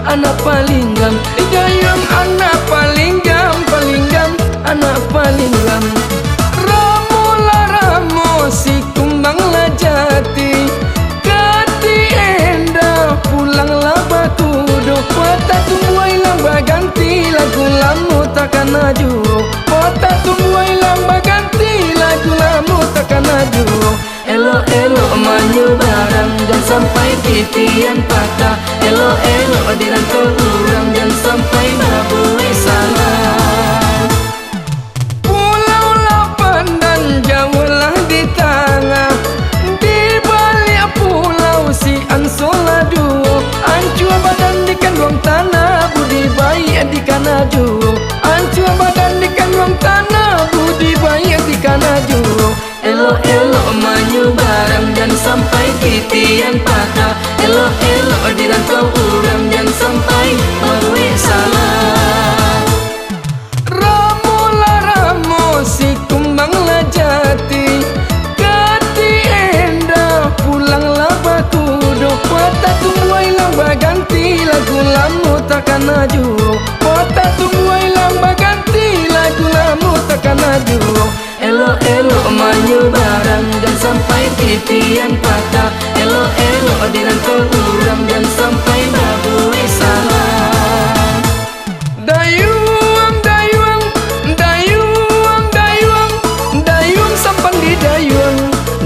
anak paling gam. Dayung anak paling gam, anak paling gam. Ramu la ramu si kumbang la jati, kati enda pulang la batudo. Kota tumbuai lamba ganti lagu lamu takkan aju. Kota tumbuai lamba ganti lagu lamu takkan aju. Elo-elo maju barang jangan sampai titian patah. Elo-elo dirantau urang jangan sampai babui salah. Pulau Lapan dan jauh lah di tengah, di balik pulau si Ansola duo. Ancur badan di kandung tanah, budi baik di kanaju. Ancur badan di kandung tanah, budi baik di kanaju. Elo-elo maju barang jangan sampai titian patah. Elo-elo dirantau urang jangan sampai babui salah. Ramu la ramu si kumbang la jati, kati enda pulang la batudo. Kota tumbuai lamba ganti lagu lamu takkan aju. Kota tumbuai lamba ganti lagu lamu takkan aju. Elo-elo maju barang jangan sampai titian patah. Elo-elo dirantau urang jangan sampai babui salah. Dayung, dayung, dayung, dayung, dayung sampan di dayung,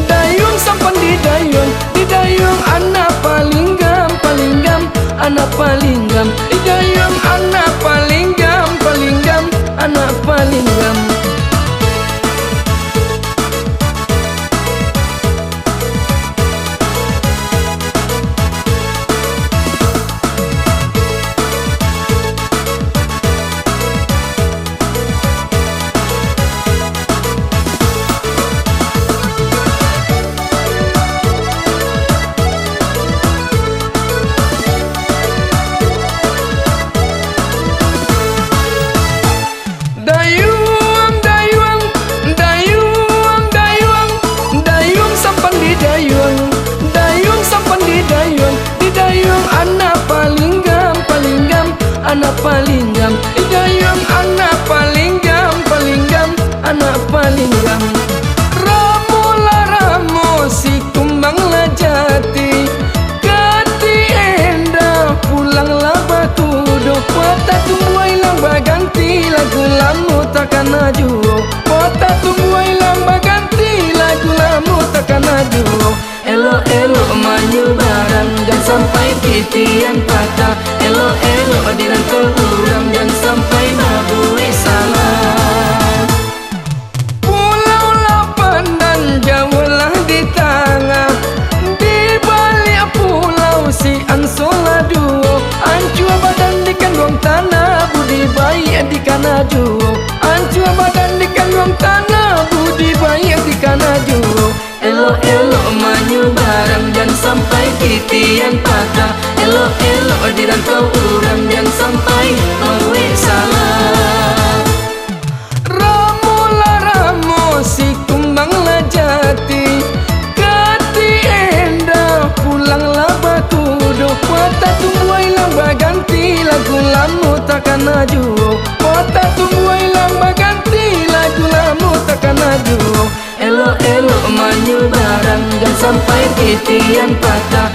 dayung sampan di dayung. Di dayung anak paling gam, anak paling gam. Di dayung anak paling gam, anak paling gam. Anak paling gam, dayung anak paling gam, anak paling gam. Ramu la ramu si kumbang la jati, kati enda pulang la batudo. Kota tumbuai lamba ganti lagu lamu takkan aju. Kota tumbuai lamba ganti lagu lamu takkan aju. Elo-elo maju barang jangan sampai titian patah. Elo-elo dirantau urang jangan sampai babui salah. Pulau Lapan dan jauh lah di tengah, di balik pulau si Ansola duo. Ancur badan di kandung tanah, budi baik di kanaju. Ancur badan di kandung tanah, budi baik di kanaju. Elo-elo maju barang jangan sampai titian patah. Elo-elo dirantau urang jangan sampai babui salah. Ramu la ramu si kumbang la jati, kati enda pulang la batudo. Kota tumbuai lamba ganti lagu lamu takkan aju. Kota tumbuai lamba ganti lagu lamu takkan aju. Elo-elo maju barang jangan sampai titian patah.